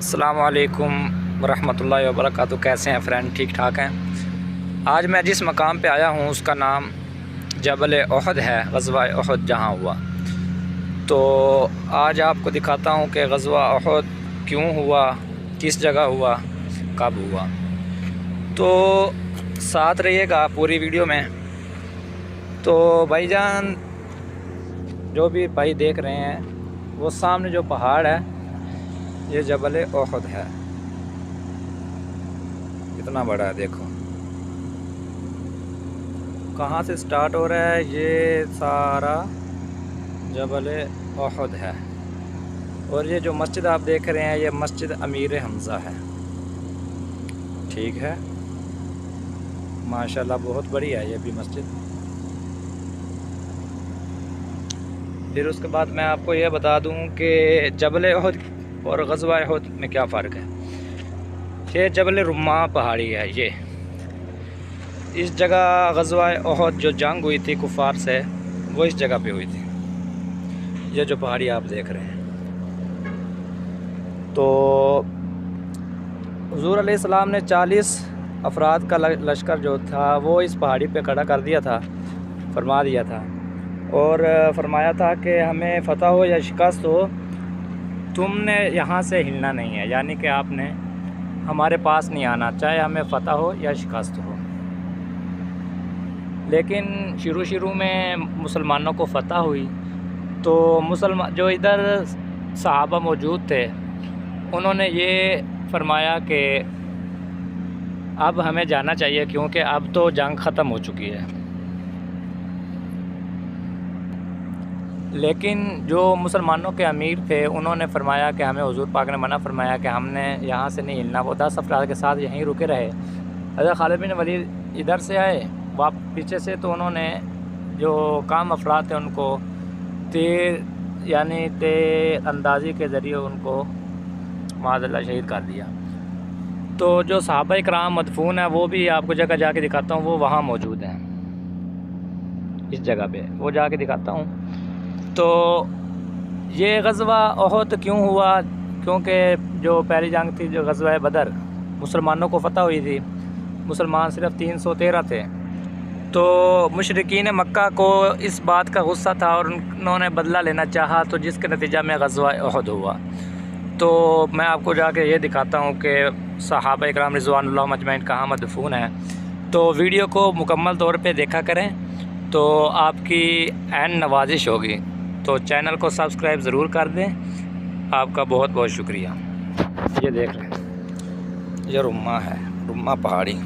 अस्सलामुअलैकुम वरहमतुल्लाहि वबरकातुहू। कैसे हैं फ्रेंड? ठीक ठाक हैं। आज मैं जिस मकाम पे आया हूँ उसका नाम जबल उहद है, ग़ज़वा उहद जहाँ हुआ। तो आज आपको दिखाता हूँ कि ग़ज़वा उहद क्यों हुआ, किस जगह हुआ, कब हुआ। तो साथ रहिएगा पूरी वीडियो में। तो भाईजान, जो भी भाई देख रहे हैं वो सामने जो पहाड़ है ये जबल उहद है। कितना बड़ा है, देखो कहाँ से स्टार्ट हो रहा है। ये सारा जबल उहद है। और ये जो मस्जिद आप देख रहे हैं ये मस्जिद अमीर हमज़ा है। ठीक है, माशाल्लाह बहुत बड़ी है ये भी मस्जिद। फिर उसके बाद मैं आपको ये बता दूं कि जबल उहद और ग़ज़वा उहद में क्या फ़र्क है। ये जबल रुम्मा पहाड़ी है। ये इस जगह ग़ज़वा उहद जो जंग हुई थी कुफ़ार से, वो इस जगह पे हुई थी। ये जो पहाड़ी आप देख रहे हैं। तो हुज़ूर अलैहिस्सलाम ने 40 अफराद का लश्कर जो था वो इस पहाड़ी पे खड़ा कर दिया था, फरमा दिया था। और फरमाया था कि हमें फ़तह हो या शिकस्त हो, तुमने यहाँ से हिलना नहीं है, यानी कि आपने हमारे पास नहीं आना, चाहे हमें फ़तह हो या शिकस्त हो। लेकिन शुरू में मुसलमानों को फ़तह हुई तो मुसलमान जो इधर सहाबा मौजूद थे उन्होंने ये फरमाया कि अब हमें जाना चाहिए, क्योंकि अब तो जंग ख़त्म हो चुकी है। लेकिन जो मुसलमानों के अमीर थे उन्होंने फरमाया कि हमें हुज़ूर पाक ने मना फरमाया कि हमने यहाँ से नहीं हिलना। वो 10 अफराद के साथ यहीं रुके रहे। हज़रत खालिद बिन वलीद इधर से आए पीछे से, तो उन्होंने जो काम अफराद थे उनको तीर अंदाज़ी के ज़रिए उनको माज़अल्लाह शहीद कर दिया। तो जो सहाबा इकराम मदफून है वो भी आपको जगह जाके दिखाता हूँ, वो वहाँ मौजूद हैं इस जगह पे, वो जाके दिखाता हूँ। तो ये ग़ज़वा उहद क्यों हुआ? क्योंकि जो पहली जंग थी, जो ग़ज़वा बदर, मुसलमानों को फ़तह हुई थी। मुसलमान सिर्फ 313 थे। तो मुशरिकीन मक्का को इस बात का गुस्सा था और उन्होंने बदला लेना चाहा, तो जिसके नतीजा में ग़ज़वा उहद हुआ। तो मैं आपको जाके ये दिखाता हूँ कि सहाबा इकराम रिज़वानुल्लाह अजमईन कहाँ मदफून है। तो वीडियो को मुकम्मल तौर पे देखा करें तो आपकी ऐन नवाजिश होगी। तो चैनल को सब्सक्राइब ज़रूर कर दें। आपका बहुत बहुत शुक्रिया। ये देख रहे हैं, ये रुम्मा है, रुम्मा पहाड़ी।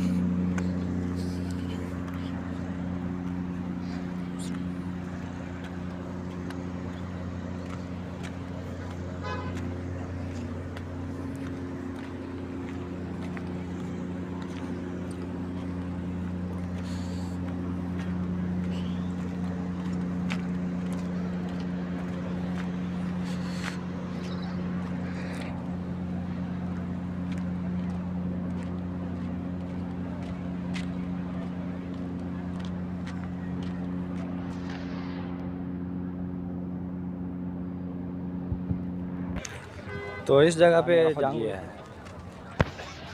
तो इस जगह पे जंग है,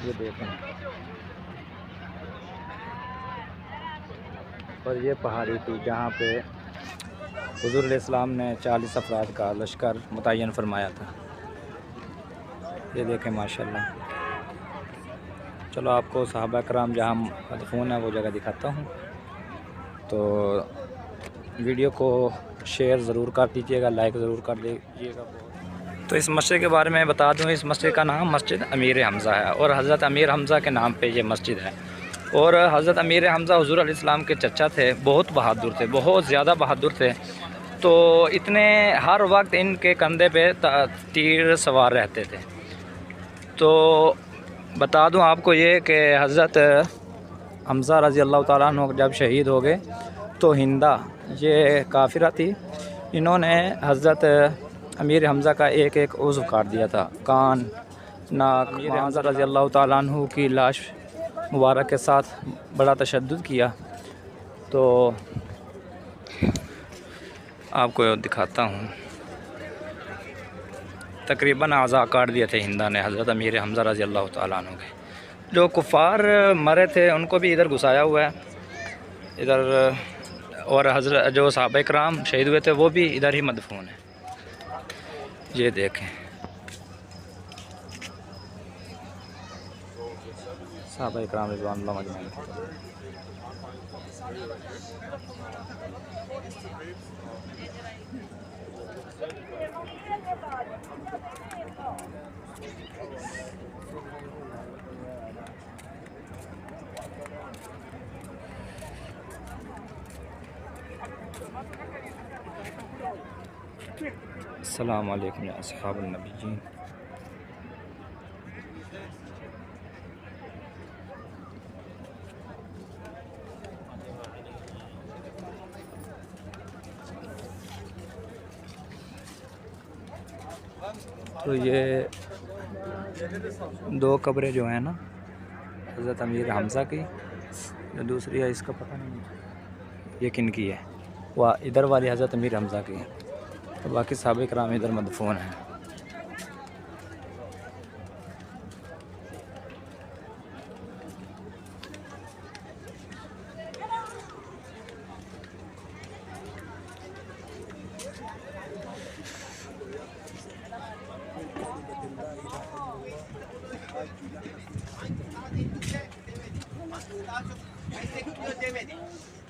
ये देखें। और ये पहाड़ी थी जहाँ पे हुज़ूर अलैहिस्सलाम ने 40 अफराद का लश्कर मुतय्यन फरमाया था। ये देखें माशाल्लाह। चलो आपको सहाबा कराम जहाँ मदफून है वो जगह दिखाता हूँ। तो वीडियो को शेयर ज़रूर कर दीजिएगा, लाइक ज़रूर कर दीजिएगा। तो इस मस्जिद के बारे में बता दूँ, इस मस्जिद का नाम मस्जिद अमीर हमज़ा है और हज़रत अमीर हमज़ा के नाम पे ये मस्जिद है। और हज़रत अमीर हमज़ा हुज़ूर अलैहिस्सलाम के चचा थे, बहुत बहादुर थे, बहुत ज़्यादा बहादुर थे। तो इतने हर वक्त इनके कंधे पे तीर सवार रहते थे। तो बता दूँ आपको ये कि हज़रत हमज़ा रज़ी अल्लाह ताला अन्हु जब शहीद हो गए तो हिंदा, ये काफिरा थी, इन्होंने हज़रत अमीर हमज़ा का एक एक उज़्व काट दिया था, कान, नाक। अमीर हमज़ा रज़ी अल्लाह ताला अन्हु की लाश मुबारक के साथ बड़ा तशद्दुद किया। तो आपको दिखाता हूँ। तकरीबन आज़ा काट दिए थे हिंदा ने हज़रत अमीर हमज़ा रज़ी अल्लाह तआला अन्हु के। जो कुफ़ार मरे थे उनको भी इधर घुसाया हुआ है इधर, और हज़रत जो सहाबा इकराम शहीद हुए थे वो भी इधर ही मदफून है। ये देखें सहाबा इकराम रिज़वानुल्लाह अजमईन। अस्सलामु अलैकुम या अस्हाबुन नबीय्यीन। तो ये दो कब्रें जो हैं ना हज़रत अमीर हमज़ा की, जो दूसरी है इसका पता नहीं ये किन की है। वह इधर वाली हज़रत अमीर हमज़ा की है, तो बाकी सहाबा इकराम इधर मदफून हैं।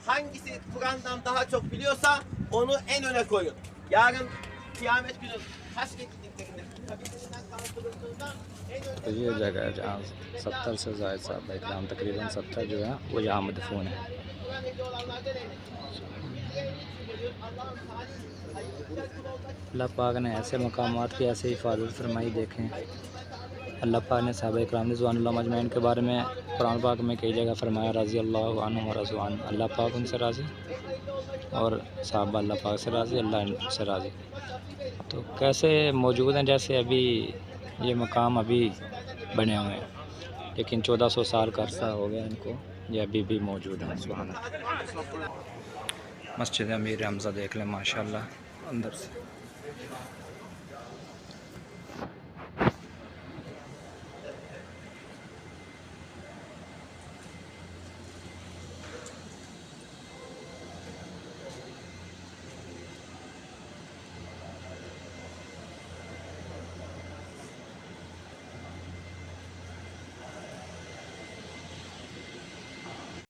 Hangisi Kur'an'dan daha çok biliyorsa onu en öne koyun. Yarın kıyamet günü taş getirdiklerinde kabirlerinden kaldırıldığında en öne तो ये जगह है जहाँ 70 से ज़ायद सहाबा इकराम तकरीबन 70 जो है वो यहाँ मदफून है। Kur'an ehli olanlardan eylesin. Allah'ın salih, hayırlı kul olmak अल्लाह पाक ने ऐसे मकामात की ऐसे हिफाजत फरमाई। देखें अल्लाह पाक ने सहाबा इकराम रिज़वानुल्लाह अजमईन के बारे में कुरान पाक में कई जगह फरमाया रज़ी अल्लाह अन्हुम व रज़ू अन्हु। अल्लाह पाक उनसे राज़ी और सहाबा अल्लाह पाक से राज़ी, अल्लाह से राज़ी। तो कैसे मौजूद हैं जैसे अभी ये मकाम अभी बने हुए हैं, लेकिन 1400 साल का अरसा हो गया इनको, ये अभी भी मौजूद हैं। सुभान अल्लाह। मस्जिद अमीर हमज़ा देख लें माशाअल्लाह अंदर से।